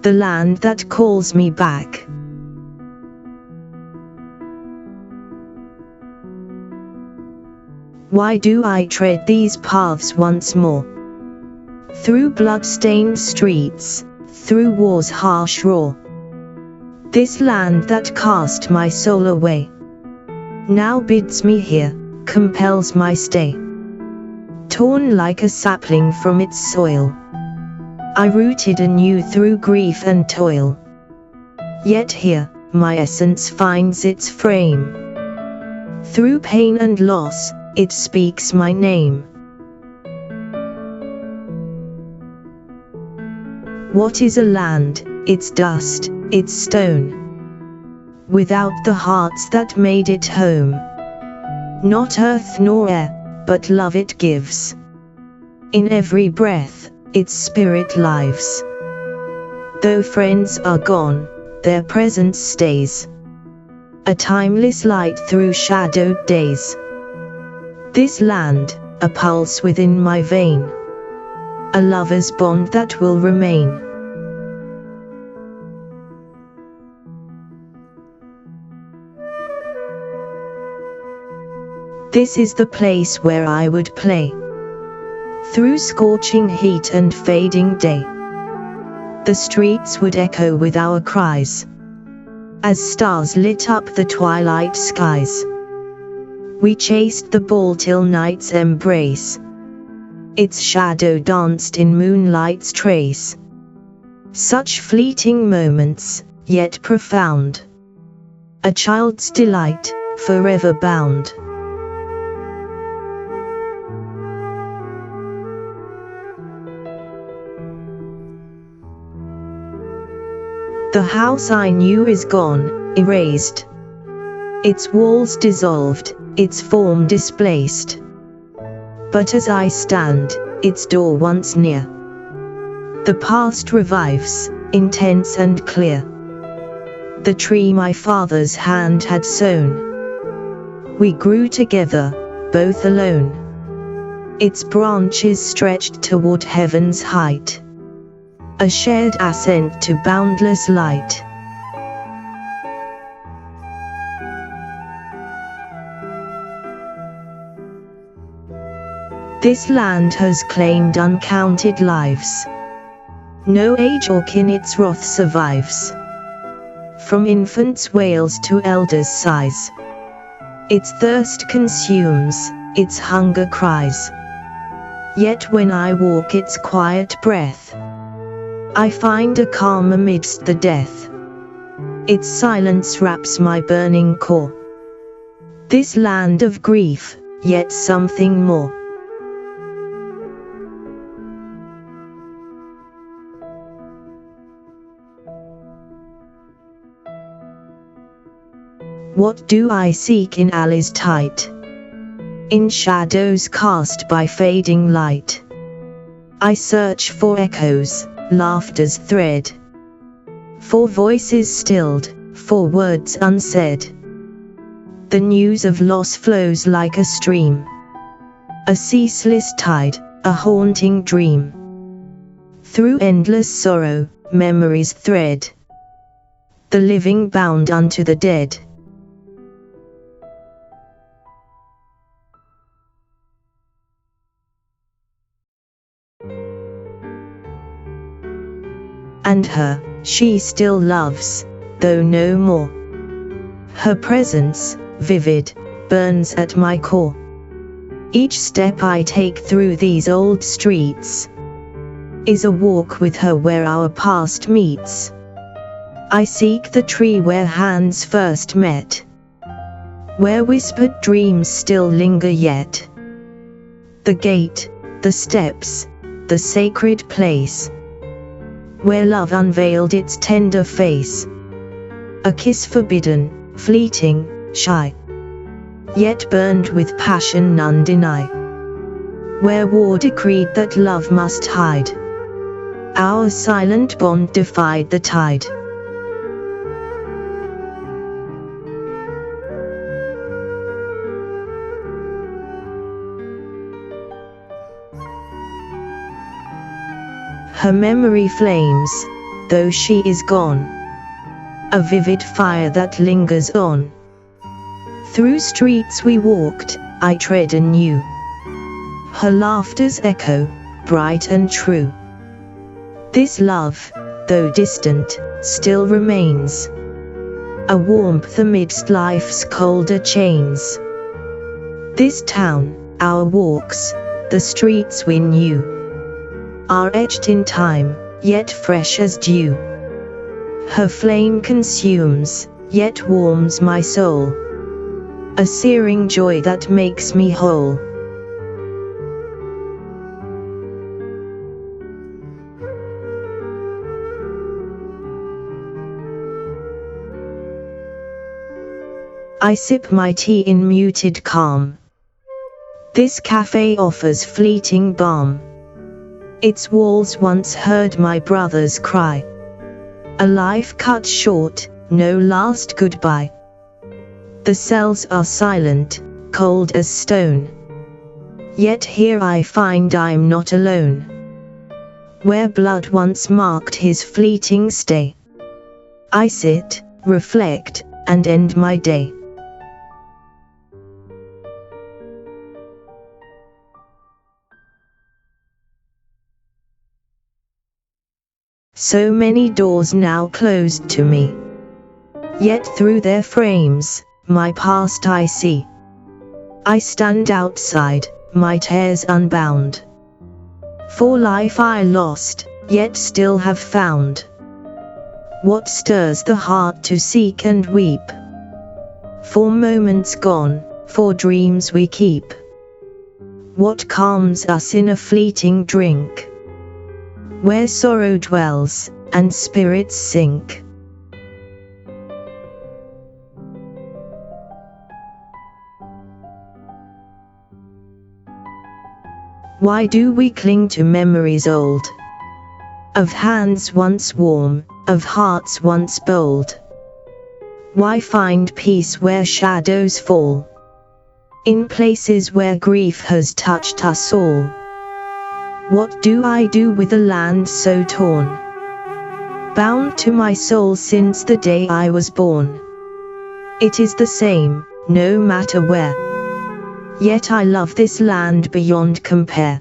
the land that calls me back. Why do I tread these paths once more? Through blood-stained streets, through war's harsh roar. This land that cast my soul away, now bids me here, compels my stay. Torn like a sapling from its soil, I rooted anew through grief and toil. Yet here, my essence finds its frame. Through pain and loss, it speaks my name. What is a land, its dust, its stone, without the hearts that made it home? Not earth nor air, but love it gives. In every breath, its spirit lives. Though friends are gone, their presence stays, a timeless light through shadowed days. This land, a pulse within my vein, a lover's bond that will remain. This is the place where I would play, through scorching heat and fading day. The streets would echo with our cries, as stars lit up the twilight skies. We chased the ball till night's embrace, its shadow danced in moonlight's trace. Such fleeting moments, yet profound, a child's delight, forever bound. The house I knew is gone, erased, its walls dissolved, its form displaced. But as I stand, its door once near, the past revives, intense and clear. The tree my father's hand had sown, we grew together, both alone. Its branches stretched toward heaven's height, a shared ascent to boundless light. This land has claimed uncounted lives. No age or kin its wrath survives. From infants' wails to elders' sighs, its thirst consumes, its hunger cries. Yet when I walk its quiet breath, I find a calm amidst the death. Its silence wraps my burning core. This land of grief, yet something more. What do I seek in alleys tight, in shadows cast by fading light? I search for echoes, laughter's thread, for voices stilled, for words unsaid. The news of loss flows like a stream, a ceaseless tide, a haunting dream. Through endless sorrow, memories thread, the living bound unto the dead. And her, she still loves, though no more. Her presence, vivid, burns at my core. Each step I take through these old streets is a walk with her where our past meets. I seek the tree where hands first met, where whispered dreams still linger yet. The gate, the steps, the sacred place, where love unveiled its tender face. A kiss forbidden, fleeting, shy, yet burned with passion none deny. Where war decreed that love must hide, our silent bond defied the tide. Her memory flames, though she is gone. A vivid fire that lingers on. Through streets we walked, I tread anew. Her laughter's echo, bright and true. This love, though distant, still remains. A warmth amidst life's colder chains. This town, our walks, the streets we knew, are etched in time, yet fresh as dew. Her flame consumes, yet warms my soul. A searing joy that makes me whole. I sip my tea in muted calm. This cafe offers fleeting balm. Its walls once heard my brother's cry. A life cut short, no last goodbye. The cells are silent, cold as stone. Yet here I find I'm not alone. Where blood once marked his fleeting stay, I sit, reflect, and end my day. So many doors now closed to me, yet through their frames, my past I see. I stand outside, my tears unbound. For life I lost, yet still have found. What stirs the heart to seek and weep? For moments gone, for dreams we keep. What calms us in a fleeting drink? Where sorrow dwells, and spirits sink. Why do we cling to memories old? Of hands once warm, of hearts once bold? Why find peace where shadows fall? In places where grief has touched us all? What do I do with a land so torn? Bound to my soul since the day I was born. It is the same, no matter where. Yet I love this land beyond compare.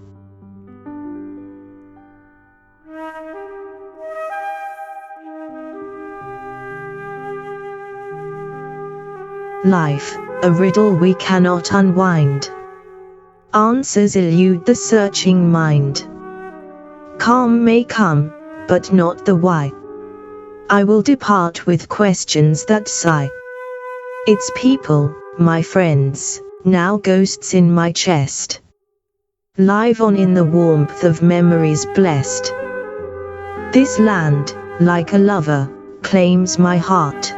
Life, a riddle we cannot unwind. Answers elude the searching mind. Calm may come, but not the why. I will depart with questions that sigh. It's people, my friends, now ghosts in my chest. Live on in the warmth of memories blessed. This land, like a lover, claims my heart.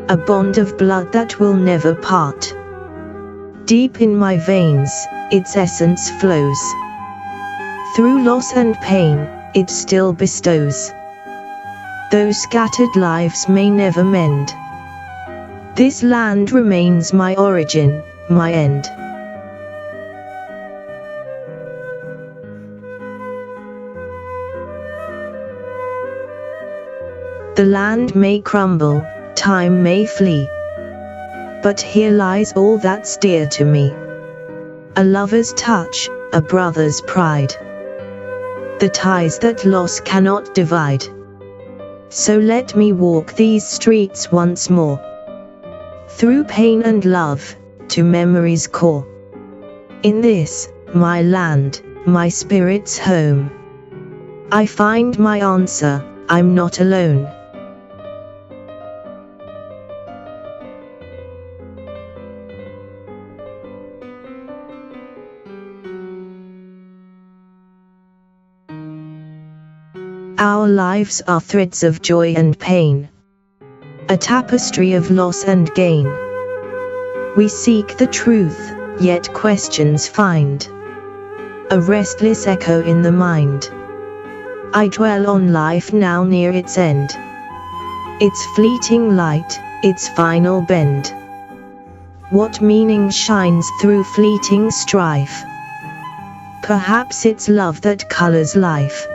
A bond of blood that will never part. Deep in my veins, its essence flows. Through loss and pain, it still bestows. Though scattered lives may never mend, this land remains my origin, my end. The land may crumble, time may flee, but here lies all that's dear to me. A lover's touch, a brother's pride. The ties that loss cannot divide. So let me walk these streets once more. Through pain and love, to memory's core. In this, my land, my spirit's home, I find my answer, I'm not alone. Our lives are threads of joy and pain, a tapestry of loss and gain. We seek the truth, yet questions find a restless echo in the mind. I dwell on life now near its end, its fleeting light, its final bend. What meaning shines through fleeting strife? Perhaps it's love that colors life.